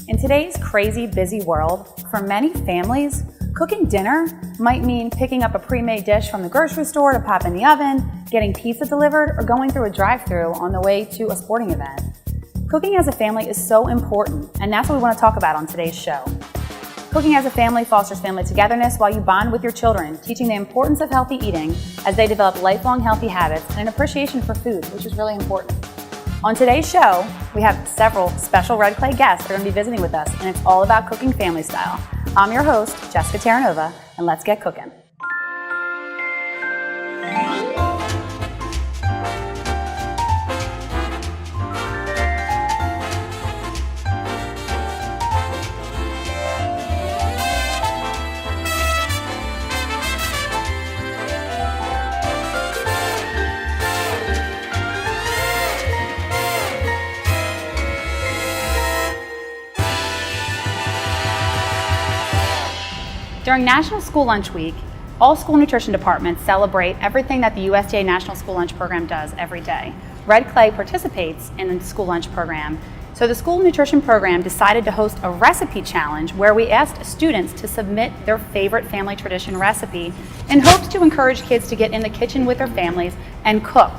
In today's crazy, busy world, for many families, cooking dinner might mean picking up a pre-made dish from the grocery store to pop in the oven, getting pizza delivered, or going through a drive-thru on the way to a sporting event. Cooking as a family is so important, and that's what we want to talk about on today's show. Cooking as a family fosters family togetherness while you bond with your children, teaching the importance of healthy eating as they develop lifelong healthy habits and an appreciation for food, which is really important. On today's show, we have several special Red Clay guests that are going to be visiting with us, and it's all about cooking family style. I'm your host, Jessica Terranova, and let's get cooking. During National School Lunch Week, all school nutrition departments celebrate everything that the USDA National School Lunch Program does every day. Red Clay participates in the school lunch program, so the school nutrition program decided to host a recipe challenge where we asked students to submit their favorite family tradition recipe in hopes to encourage kids to get in the kitchen with their families and cook.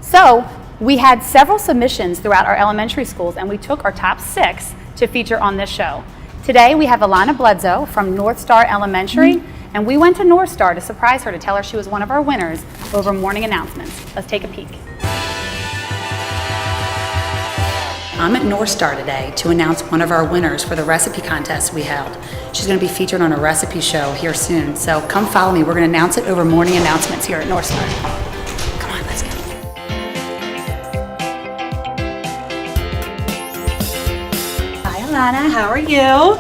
So we had several submissions throughout our elementary schools, and we took our top 6 to feature on this show. Today we have Alana Bledsoe from North Star Elementary, and we went to North Star to surprise her to tell her she was one of our winners over morning announcements. Let's take a peek. I'm at North Star today to announce one of our winners for the recipe contest we held. She's going to be featured on a recipe show here soon, so come follow me. We're going to announce it over morning announcements here at North Star. Come on, let's go. Alana, how are you?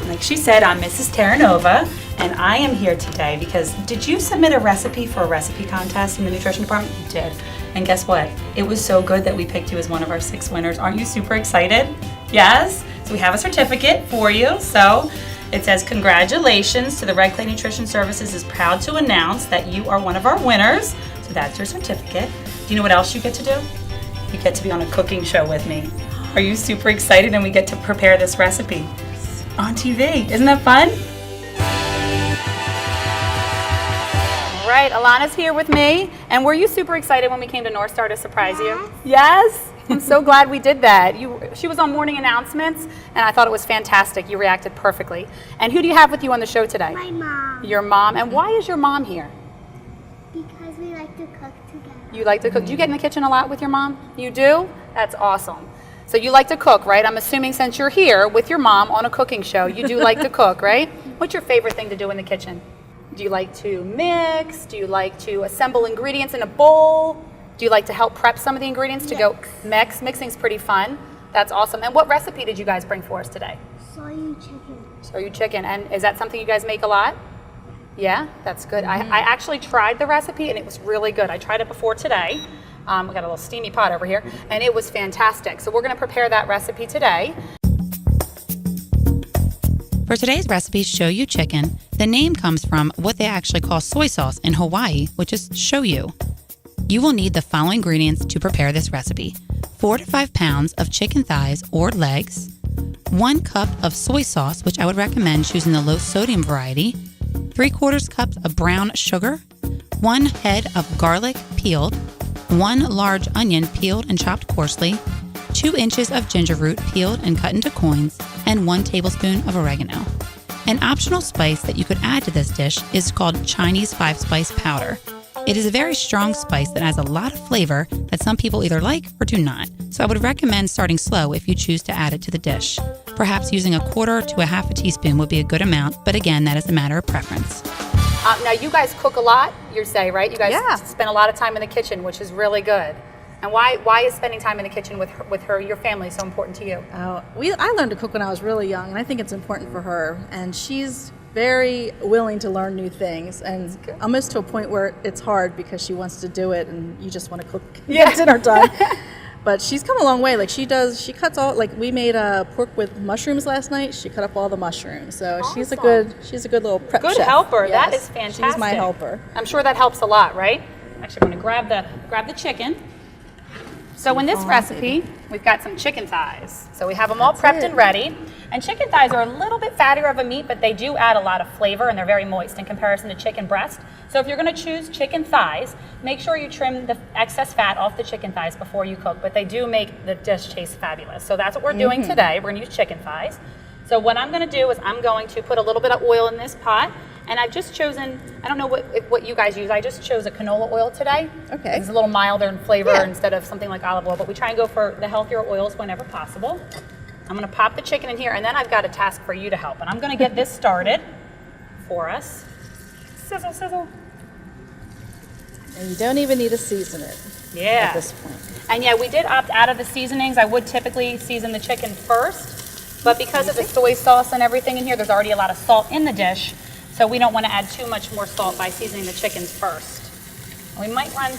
Like she said, I'm Mrs. Terranova, and I am here today because did you submit a recipe for a recipe contest in the nutrition department? You did. And guess what? It was so good that we picked you as one of our 6 winners. Aren't you super excited? Yes? So we have a certificate for you. So it says, congratulations to the Red Clay Nutrition Services is proud to announce that you are one of our winners. So that's your certificate. Do you know what else you get to do? You get to be on a cooking show with me. Are you super excited? And we get to prepare this recipe on TV. Isn't that fun? All right, Alana's here with me. And were you super excited when we came to North Star to surprise you? Yes? I'm so glad we did that. She was on morning announcements, and I thought it was fantastic. You reacted perfectly. And who do you have with you on the show today? My mom. Your mom. And why is your mom here? Because we like to cook together. You like to cook. Do you get in the kitchen a lot with your mom? You do? That's awesome. So you like to cook, right? I'm assuming since you're here with your mom on a cooking show, you do like to cook, right? What's your favorite thing to do in the kitchen? Do you like to mix? Do you like to assemble ingredients in a bowl? Do you like to help prep some of the ingredients to go mix? Mixing's pretty fun. That's awesome. And what recipe did you guys bring for us today? Shoyu chicken. Shoyu chicken. And is that something you guys make a lot? Yeah, that's good. I actually tried the recipe and it was really good. I tried it before today. We got a little steamy pot over here, and it was fantastic. So we're going to prepare that recipe today. For today's recipe, Shoyu Chicken, the name comes from what they actually call soy sauce in Hawaii, which is shoyu. You will need the following ingredients to prepare this recipe: 4 to 5 pounds of chicken thighs or legs, 1 cup of soy sauce, which I would recommend choosing the low sodium variety, 3/4 cups of brown sugar, 1 head of garlic peeled, 1 large onion peeled and chopped coarsely, 2 inches of ginger root peeled and cut into coins, and 1 tablespoon of oregano. An optional spice that you could add to this dish is called Chinese 5-spice powder. It is a very strong spice that has a lot of flavor that some people either like or do not. So I would recommend starting slow if you choose to add it to the dish. Perhaps using 1/4 to 1/2 teaspoon would be a good amount, but again, that is a matter of preference. Now you guys cook a lot, you say, right? You guys Yeah. spend a lot of time in the kitchen, which is really good. And why is spending time in the kitchen with her, your family, so important to you? I learned to cook when I was really young, and I think it's important for her. And she's very willing to learn new things, and almost to a point where it's hard because she wants to do it, and you just want to cook, get dinner done. But she's come a long way. Like she cuts all. Like we made a pork with mushrooms last night. She cut up all the mushrooms. So awesome. she's a good little prep Good chef. helper. Yes. That is fantastic. She's my helper. I'm sure that helps a lot, right? Actually, I'm going to grab the chicken. So in this recipe, we've got some chicken thighs. So we have them all prepped and ready. And chicken thighs are a little bit fattier of a meat, but they do add a lot of flavor and they're very moist in comparison to chicken breast. So if you're gonna choose chicken thighs, make sure you trim the excess fat off the chicken thighs before you cook, but they do make the dish taste fabulous. So that's what we're doing today. We're gonna use chicken thighs. So what I'm gonna do is I'm going to put a little bit of oil in this pot, and I've just chosen, I don't know what you guys use, I just chose a canola oil today. Okay. It's a little milder in flavor instead of something like olive oil, but we try and go for the healthier oils whenever possible. I'm gonna pop the chicken in here, and then I've got a task for you to help, and I'm gonna get this started for us. Sizzle, sizzle. And you don't even need to season it at this point. And yeah, we did opt out of the seasonings. I would typically season the chicken first, but because of the soy sauce and everything in here, there's already a lot of salt in the dish, so we don't want to add too much more salt by seasoning the chickens first. And we might run,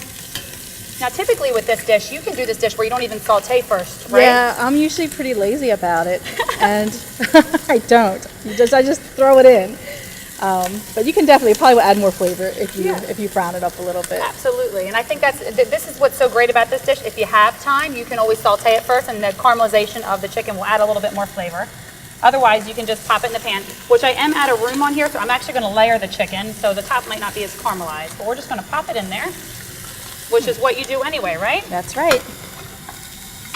now typically with this dish, you can do this dish where you don't even saute first, right? Yeah, I'm usually pretty lazy about it, and I don't. I just throw it in. But you can definitely probably add more flavor if you brown it up a little bit. Absolutely, and I think this is what's so great about this dish. If you have time, you can always saute it first, and the caramelization of the chicken will add a little bit more flavor. Otherwise, you can just pop it in the pan, which I am out of room on here, so I'm actually going to layer the chicken, so the top might not be as caramelized, but we're just going to pop it in there, which is what you do anyway, right? That's right.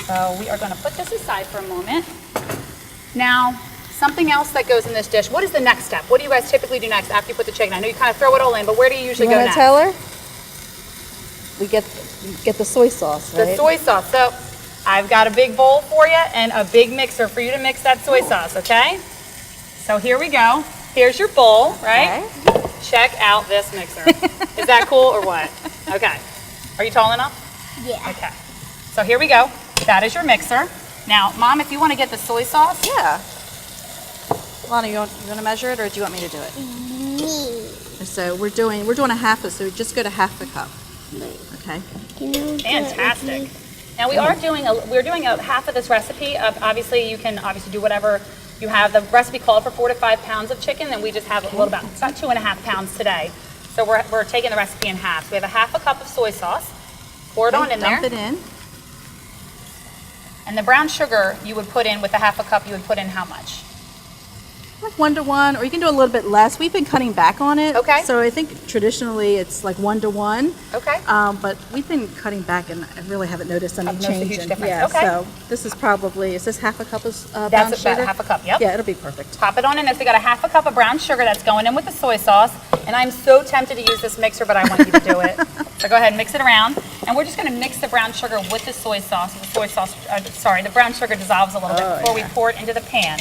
So we are going to put this aside for a moment. Now, something else that goes in this dish, what is the next step? What do you guys typically do next after you put the chicken? I know you kind of throw it all in, but where do you usually go next? You want to tell her? We get the soy sauce, right? The soy sauce. So I've got a big bowl for you and a big mixer for you to mix that soy sauce, okay? So here we go. Here's your bowl, right? Okay. Check out this mixer. Is that cool or what? Okay. Are you tall enough? Yeah. Okay. So here we go. That is your mixer. Now, Mom, if you want to get the soy sauce. Yeah. Alana, you want to measure it, or do you want me to do it? Me. So we're doing a half, so just go to half a cup. Okay. Can you Fantastic. Now we're doing a half of this recipe. Obviously, you can do whatever you have. The recipe called for 4 to 5 pounds of chicken, and we just have about 2.5 pounds today. So we're taking the recipe in half. So we have a half a cup of soy sauce. Pour it on in there. Dump it in. And the brown sugar you would put in with the half a cup. You would put in how much? Like 1 to 1, or you can do a little bit less. We've been cutting back on it. Okay. So I think traditionally it's like 1 to 1. Okay. But we've been cutting back, and I really haven't noticed any change. Huge difference. Yeah. Okay. So this is probably, is this half a cup of brown That's sugar? about half a cup. Yep. Yeah, it'll be perfect. Pop it on in there. So we got a half a cup of brown sugar that's going in with the soy sauce. And I'm so tempted to use this mixer, but I want you to do it. So go ahead and mix it around. And we're just going to mix the brown sugar with the soy sauce. The brown sugar dissolves a little bit before we pour it into the pan.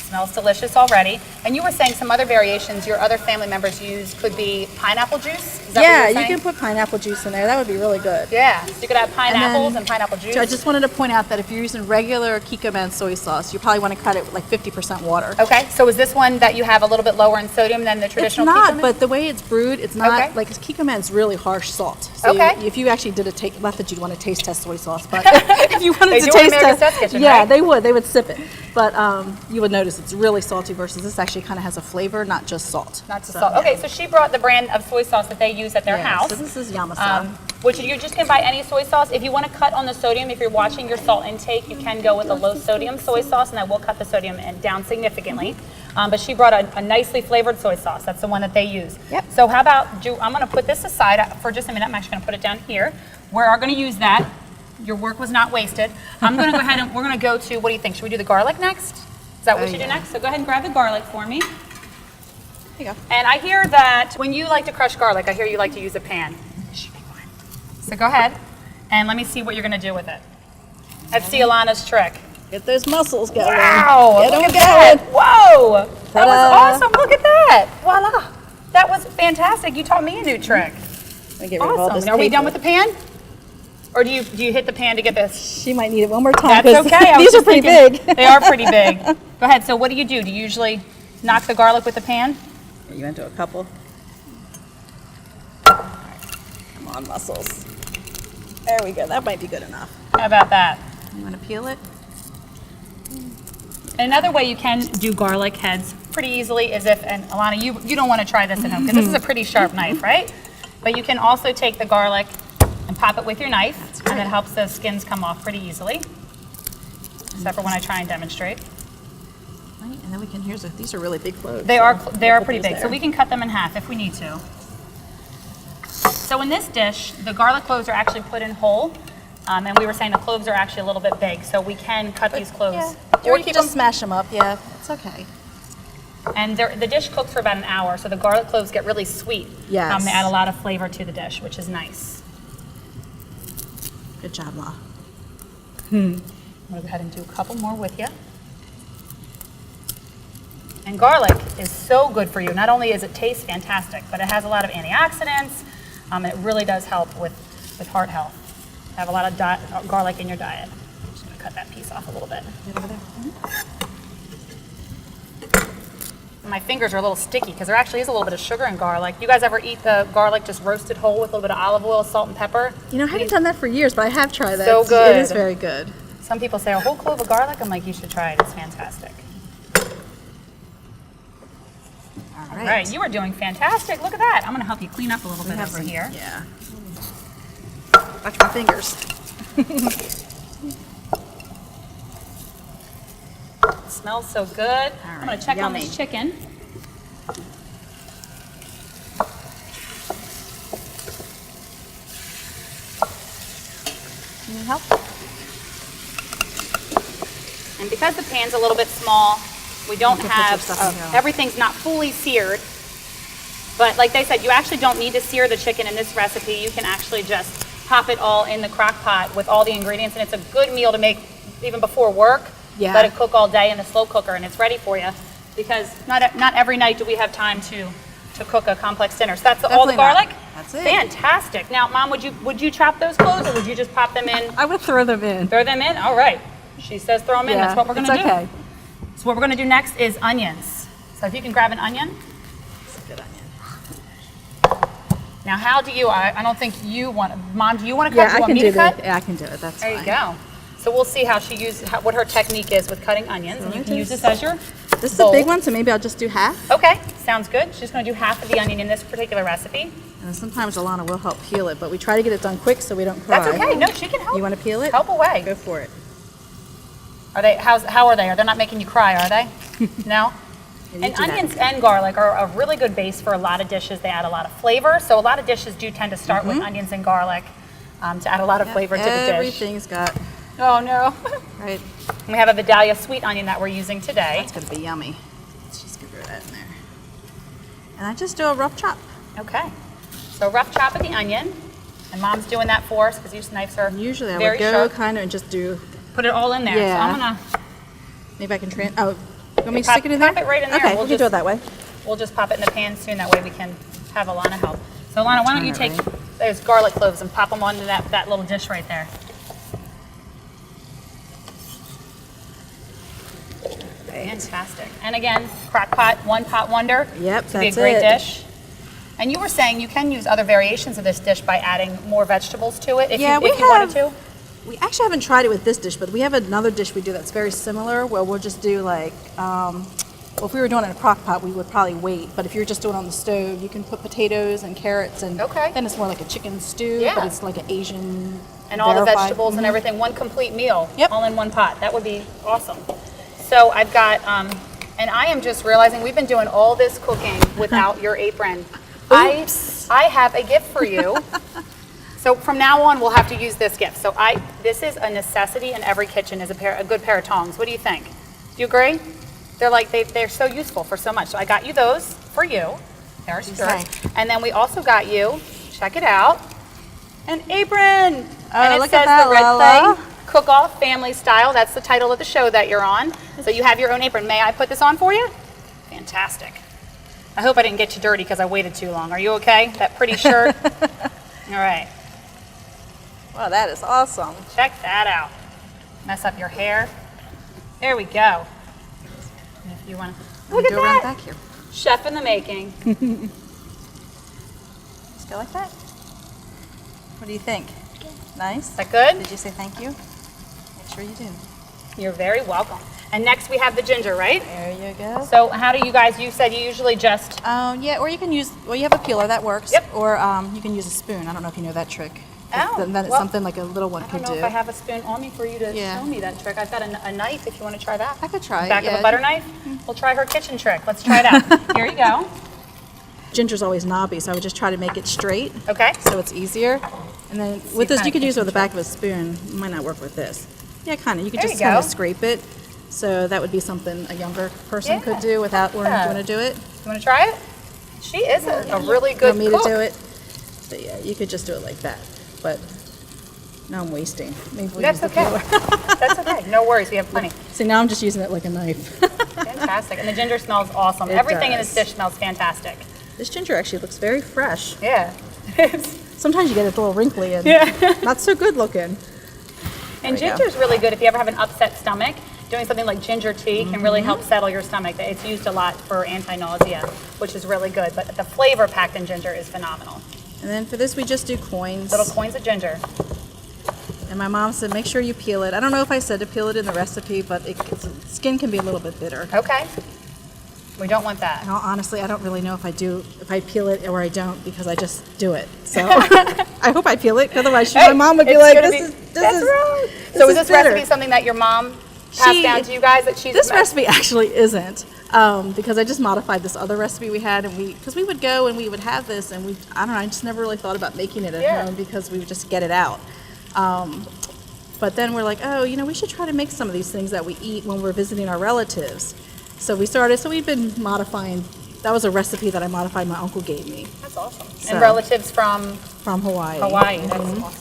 Smells delicious already. And you were saying some other variations your other family members use could be pineapple juice? Is that what Yeah, you were you saying? can put pineapple juice in there. That would be really good. Yeah, so you could have pineapples then- and pineapple juice. So I just wanted to point out that if you're using regular Kikkoman soy sauce, you probably want to cut it like 50% water. Okay, so is this one that you have a little bit lower in sodium than the It's traditional not, Kikkoman? but the way it's brewed, it's not Okay. like Kikkoman's really harsh salt. So Okay. if you actually did not that you'd want to taste test soy sauce, but if you wanted They to do in taste America's test, Test Kitchen, yeah, right? they would sip it. But you would notice it's really salty versus this actually kind of has a flavor, not just salt. Not just So, salt. yeah. Okay, so she brought the brand of soy sauce that they use at their Yeah, house. So this is Yamasa. Which you just can buy any soy sauce. If you want to cut on the sodium, if you're watching your salt intake, you can go with a low sodium soy sauce, and that will cut the sodium down significantly. But she brought a nicely flavored soy sauce. That's the one that they use. Yep. So how about, I'm going to put this aside for just a minute. I'm actually going to put it down here. We are going to use that. Your work was not wasted. I'm going to go ahead and we're going to go to, what do you think? Should we do the garlic next? Is that what we should do next? So go ahead and grab the garlic for me. There you go. And I hear that when you like to crush garlic, I hear you like to use a pan. So go ahead, and let me see what you're going to do with it. Let's see Alana's trick. Get those muscles going. Wow, Get look them at that. going. Whoa, that Ta-da. was awesome. Look at that. Voila. That was fantastic. You taught me a new trick. Let me get rid of all this Awesome. Are we paper. done with the pan? Or do you hit the pan to get this? She might need it one more time. That's 'cause okay. I was These are just pretty thinking- big. They are pretty big. Go ahead. So what do? Do you usually knock the garlic with the pan? You went to a couple. Come on, muscles. There we go. That might be good enough. How about that? You want to peel it? Another way you can do garlic heads pretty easily is if, and Alana, you don't want to try this at home because this is a pretty sharp knife, right? But you can also take the garlic and pop it with your knife. And And it helps those skins come off pretty easily, except for when I try and demonstrate. Right, and then we can, these are really big cloves. They so are we'll put pretty these big, so there. we can cut them in half if we need to. So in this dish, the garlic cloves are actually put in whole, and we were saying the cloves are actually a little bit big, so we can cut these cloves. Yeah. Or you can just smash them up, yeah, it's okay. And the dish cooks for about an hour, so the garlic cloves get really sweet. Yes. They add a lot of flavor to the dish, which is nice. Good job, La. I'm gonna go ahead and do a couple more with you. And garlic is so good for you. Not only does it taste fantastic, but it has a lot of antioxidants, and it really does help with heart health. Have a lot of garlic in your diet. I'm just gonna cut that piece off a little bit. Get over there. My fingers are a little sticky because there actually is a little bit of sugar in garlic. You guys ever eat the garlic just roasted whole with a little bit of olive oil, salt, and pepper? You know, I haven't done that for years, but I have tried that. So It good. is very good. Some people say a whole clove of garlic. I'm like, you should try it. It's fantastic. All All right, you are doing fantastic. Look at that. I'm going to help you clean up a little bit over here. Yeah. Watch my fingers. It smells so good. I'm going to check on yummy. this chicken. Need help? And because the pan's a little bit small, we don't can put your have, stuff in here. everything's not fully seared. But like they said, you actually don't need to sear the chicken in this recipe. You can actually just pop it all in the crock pot with all the ingredients, and it's a good meal to make even before work. Yeah. Let it cook all day in the slow cooker, and it's ready for you. Because not every night do we have time to cook a complex dinner. So that's all the Definitely not. garlic? That's it. Fantastic. Now, Mom, would you chop those cloves, or would you just pop them in? I would throw them in. Throw them in? All right. She says throw them in. That's what we're going to it's do. okay. So what we're going to do next is onions. So if you can grab an onion. It's a good onion. Now, how do you, I don't think you want, Mom, do you want to cut? Yeah, Do you I want can me do to cut? that. Yeah, I can do it. That's There fine. you go. So we'll see how she uses, what her technique is with cutting onions. And you can use this as your This is a bowl. big one, so maybe I'll just do half. Okay, sounds good. She's going to do half of the onion in this particular recipe. And then sometimes Alana will help peel it, but we try to get it done quick so we don't cry. That's okay. No, she can help. You want to peel it? Help away. Go for it. Are they, how are they? Are they not making you cry, are they? No? You And do that. onions and garlic are a really good base for a lot of dishes. They add a lot of flavor. So a lot of dishes do tend to start with onions and garlic to add a lot of flavor to the dish. Everything's got, Oh no. right? And we have a Vidalia sweet onion that we're using today. That's going to be yummy. Let's just get rid of that in there. And I just do a rough chop. Okay. So rough chop of the onion. And Mom's doing that for us because these knives are Usually I very would go sharp. kind of and just do, Put it all in there. Yeah. So I'm gonna maybe I can you want me to Pop- stick it in there? pop it right in there. Okay, We'll we can do just- it that way. we'll just pop it in the pan soon. That way we can have Alana help. So Alana, why don't you Turn take it those garlic cloves and pop them onto that little dish right there. Fantastic. And again, crock pot, one pot wonder. Yep, to be a that's great it. dish. And you were saying you can use other variations of this dish by adding more vegetables to it if you wanted to. We actually haven't tried it with this dish, but we have another dish we do that's very similar where we'll just do like, well, if we were doing it in a crock pot, we would probably wait. But if you're just doing it on the stove, you can put potatoes and carrots, and Okay. then it's more like a chicken stew, Yeah. but it's like an Asian. And all the verified- vegetables and everything, one complete meal, Yep. all in one pot. That would be awesome. So I've got, and I am just realizing we've been doing all this cooking without your apron. Oops. I have a gift for you. So from now on, we'll have to use this gift. So this is a necessity in every kitchen is a good pair of tongs. What do you think? Do you agree? They're like, they're so useful for so much. So I got you those for you. There's yours. Okay. And then we also got you, check it out, an apron. Oh, and it look says at that, the Red Lala. Clay Cook-Off Family Style. That's the title of the show that you're on. So you have your own apron. May I put this on for you? Fantastic. I hope I didn't get you dirty because I waited too long. Are you okay? That pretty shirt? All right. Wow, that is awesome. Check that out. Mess up your hair. There we go. And if you want to, look at Go around that. back here. Chef in the making. Just go like that. What do you think? Nice? Is that good? Did you say thank you? Make sure you do. You're very welcome. And next we have the ginger, right? There you go. So how do you guys, you said you usually just, Yeah, or you can use, well, you have a peeler, that works. Yep. Or you can use a spoon. I don't know if you know that trick. Oh, then it's well, something like a little one I could don't know do. if I have a spoon on me for you to Yeah. show me that trick. I've got a knife if you want to try that. I could try it, Back of yeah. a butter knife? We'll try her kitchen trick. Let's try it out. Here you go. Ginger's always knobby, so I would just try to make it straight Okay. so it's easier. And then with this, kinda you could use it with the kitchen back of a spoon. It might not work with this. Yeah, kind of. You could There just you kind of go. scrape it. So that would be something a younger person could Yeah. do without learning Yeah. how to do it. You want to try it? She is a really good Want me cook. to do it? But yeah, you could just do it like that. But now I'm wasting. Maybe we'll That's use the okay. peeler. That's okay. No worries. We have plenty. See, now I'm just using it like a knife. Fantastic. And the ginger smells awesome. It Everything in does. this dish smells fantastic. This ginger actually looks very fresh. Yeah. Sometimes you get it a little wrinkly and not so good looking. And There we go. ginger's really good if you ever have an upset stomach. Doing something like ginger tea can really help settle your stomach. It's used a lot for anti-nausea, which is really good. But the flavor packed in ginger is phenomenal. And then for this, we just do coins. Little coins of ginger. And my mom said, make sure you peel it. I don't know if I said to peel it in the recipe, but skin can be a little bit bitter. Okay. We don't want that. And honestly, I don't really know if I peel it or I don't because I just do it. So I hope I peel it, 'cause otherwise my mom would be It's like, gonna this that's is right. this So is is this bitter. recipe something that your mom passed down to you guys that she's This recipe actually isn't, because I just modified this other recipe we had, and because we would go and we would have this, and I don't know, I just never really thought about making it at Yeah. home because we would just get it out. But then we're like, oh, we should try to make some of these things that we eat when we're visiting our relatives. So we've been modifying. That was a recipe that I modified my uncle gave me That's awesome. So- And relatives from from Hawaii. Hawaii. That's awesome.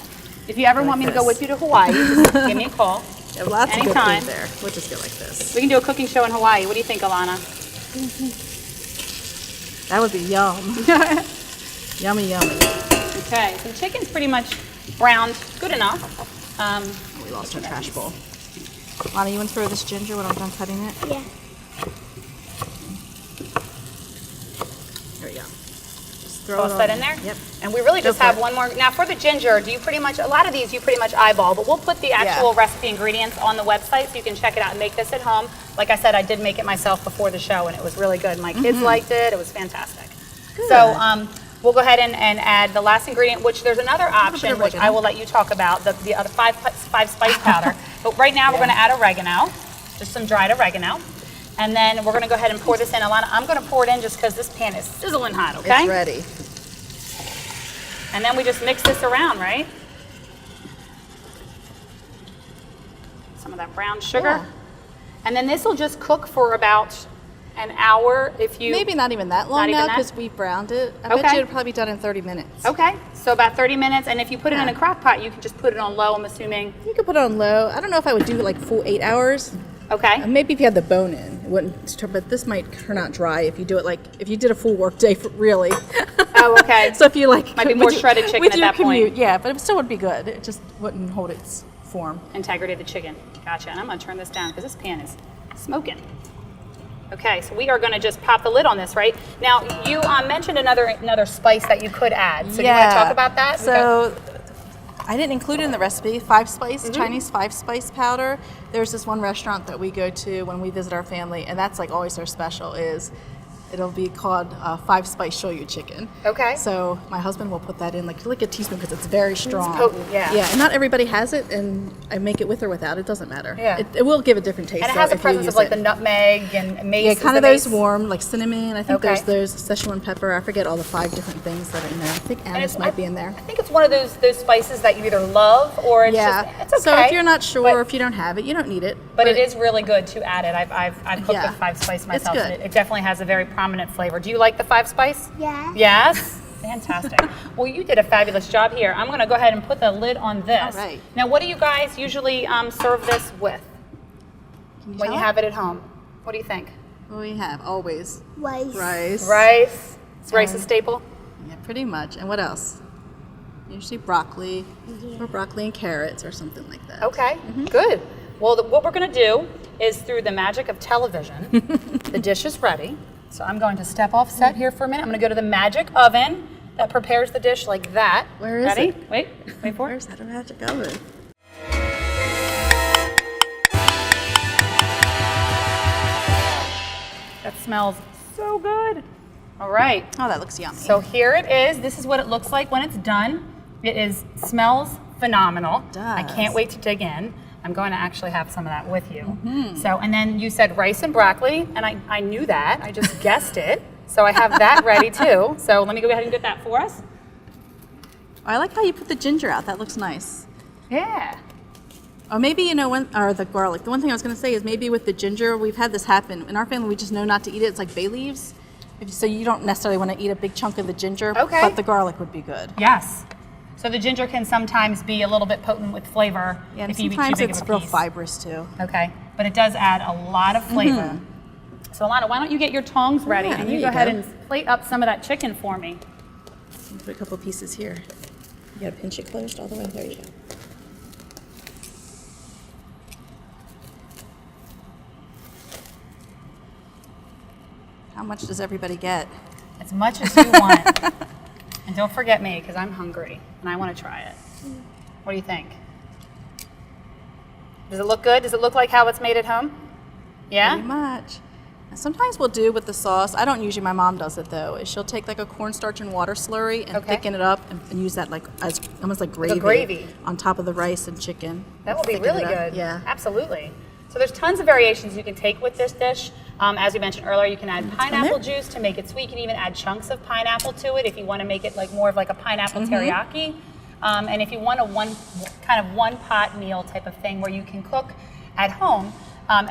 If you ever want me to go this. with you to Hawaii, just give me a call. Yeah, lots of Anytime. good food there. We'll just go like this. We can do a cooking show in Hawaii. What do you think, Alana? That would be yum. Yummy, yummy. Okay, so the chicken's pretty much browned good enough. We lost our trash bowl. Lana, you want to throw this ginger when I'm done cutting it? Yeah. There we go. Just throw Toss it that on. in there? Yep. And we really Go just for have it. one more. Now for the ginger, do you pretty much, a lot of these you pretty much eyeball, but we'll put the actual recipe ingredients on the website so you can check it out and make this at home. Like I said, I did make it myself before the show and it was really good. My kids liked it. It was fantastic. Good. So we'll go ahead and add the last ingredient, which there's another option, of which oregano. I will let you talk about, the other five spice powder. But right now we're going to add oregano, just some dried oregano. And then we're going to go ahead and pour this in. Alana, I'm going to pour it in just because this pan is sizzling hot, okay? It's ready. And then we just mix this around, right? Some of that brown sugar. Yeah. And then this will just cook for about an hour if you... Maybe not even that long Not even now that? because we browned it. I bet Okay. you it'll probably be done in 30 minutes. Okay, so about 30 minutes. And if you put it in Yeah. a crock pot, you can just put it on low, I'm assuming. You could put it on low. I don't know if I would do it like full 8 hours. Okay. Maybe if you had the bone in, it wouldn't. But this might turn out dry if you do it if you did a full work day, really. Oh, okay. So if you like, Might be with more your- shredded chicken with at your that point. commute, yeah, but it still would be good. It just wouldn't hold its form. Integrity of the chicken. Gotcha. And I'm going to turn this down because this pan is smoking. Okay, so we are going to just pop the lid on this, right? Now, you mentioned another spice that you could add. So do you want to talk about that? So I didn't include it in the recipe. 5-spice, Mm-hmm. Chinese 5-spice powder. There's this one restaurant that we go to when we visit our family, and that's like always their special is it'll be called 5-spice shoyu chicken. Okay. So my husband will put that in like a teaspoon because it's very strong. potent, yeah. Yeah, and not everybody has it, and I make it with or without. It doesn't matter. Yeah. It will give a different taste. And it though, has a if you presence use of like it. the nutmeg and mace. Yeah, Is kind the of those mace- warm, like cinnamon. I think Okay. there's Szechuan pepper. I forget all the 5 different things that are in there. I think and anise might be in there. I think it's one of those spices that you either love or it's Yeah. just, it's okay. So if you're not sure, but- if you don't have it, you don't need it. But it is really good to add it. I've cooked Yeah. with 5-spice myself. good. And it definitely has a very prominent flavor. Do you like the 5-spice? Yeah. Yes? Fantastic. Well, you did a fabulous job here. I'm going to go ahead and put the lid on this. All right. Now, what do you guys usually serve this with when you tell? have it at home? What do you think? What we have always Rice. rice. Rice? Is rice a staple? Yeah, pretty much. And what else? Usually broccoli, or broccoli and carrots, or something like that. Okay, good. Well, what we're going to do is through the magic of television, the dish is ready. So I'm going to step off set here for a minute. I'm going to go to the magic oven that prepares the dish like that. Where is ready? it? Wait for it. Where's that magic oven? That smells so good. All right. Oh, that looks yummy. So here it is. This is what it looks like when it's done. It smells phenomenal. It does. I can't wait to dig in. I'm going to actually have some of that with you. So, and then you said rice and broccoli, and I knew that. I just guessed it. So I have that ready too. So let me go ahead and get that for us. I like how you put the ginger out. That looks nice. Yeah. Or maybe, or the garlic. The one thing I was going to say is maybe with the ginger, we've had this happen. In our family, we just know not to eat it. It's like bay leaves. So you don't necessarily want to eat a big chunk of the ginger, Okay. but the garlic would be good. Yes. So the ginger can sometimes be a little bit potent with flavor Yeah, and if you eat too sometimes big it's of a real piece. fibrous too. Okay, but it does add a lot of flavor. So Alana, why don't you get your tongs ready Yeah, and there you you go ahead go. and plate up some of that chicken for me. Put a couple pieces here. You gotta pinch it closed all the way. There you go. How much does everybody get? As much as you want. And don't forget me, because I'm hungry and I want to try it. What do you think? Does it look good? Does it look like how it's made at home? Yeah? Pretty much. Now, sometimes we'll do with the sauce. I don't usually. My mom does it though. Is she'll take like a cornstarch and water slurry and Okay. thicken it up and use that like as almost like gravy, gravy. on top of the rice and chicken. That will be Thicken really it up. good. Yeah. Absolutely. So there's tons of variations you can take with this dish. As we mentioned earlier, you can add pineapple juice to make it sweet. You can even add chunks of pineapple to it if you want to make it like more of like a pineapple teriyaki. And if you want a one pot meal type of thing where you can cook at home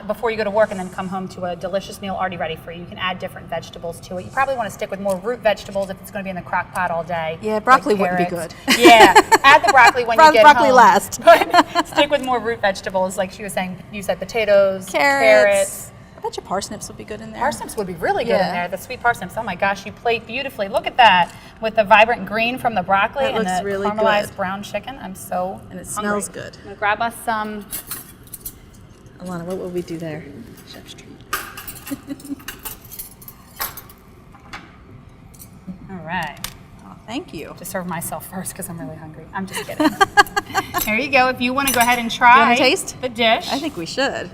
before you go to work and then come home to a delicious meal already ready for you, you can add different vegetables to it. You probably want to stick with more root vegetables if it's going to be in the crock pot all day. Yeah, broccoli like wouldn't be carrots. good. Yeah, add the broccoli when you get Broccoli home. last. But stick with more root vegetables, like she was saying. You said potatoes, carrots. I bet your parsnips would be good in there. Parsnips would be really good in Yeah. there. The sweet parsnips. Oh my gosh, you plate beautifully. Look at that with the vibrant green from the broccoli That and looks the really caramelized good. brown chicken. I'm so And it hungry. smells good. I'm gonna grab us some. Alana, what would we do there? Chef's treat. All right. Oh, thank you. To serve myself first because I'm really hungry. I'm just kidding. There you go. If you want to go ahead and try wanna taste? the dish. I think we should.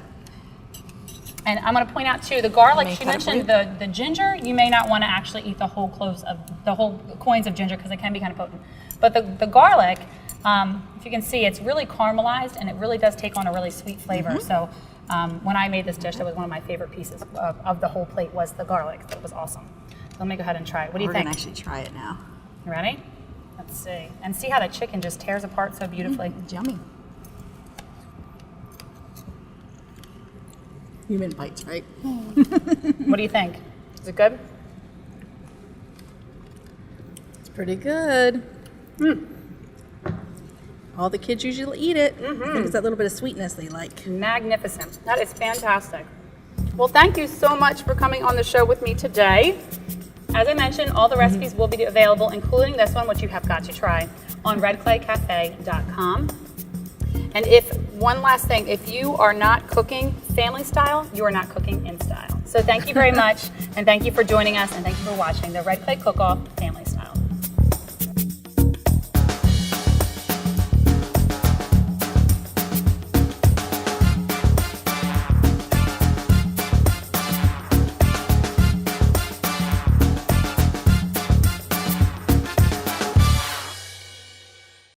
And I'm going to point out too, the garlic. May She cut it for mentioned the ginger. You may not want to actually eat the whole coins of ginger because it can be kind of potent. But the garlic, if you can see, it's really caramelized and it really does take on a really sweet flavor. So when I made this dish, that was one of my favorite pieces of the whole plate was the garlic. That was awesome. So let me go ahead and try it. What do you We're think? gonna actually try it now. You ready? Let's see. And see how the chicken just tears apart so beautifully. It's yummy. You meant bites, right? What do you think? Is it good? It's pretty good. All the kids usually eat it. I think it's that little bit of sweetness they like. Magnificent. That is fantastic. Well, thank you so much for coming on the show with me today. As I mentioned, all the recipes will be available, including this one, which you have got to try, on redclaycafe.com. And one last thing, if you are not cooking family style, you are not cooking in style. So thank you very much, and thank you for joining us, and thank you for watching the Red Clay Cook-Off Family Style.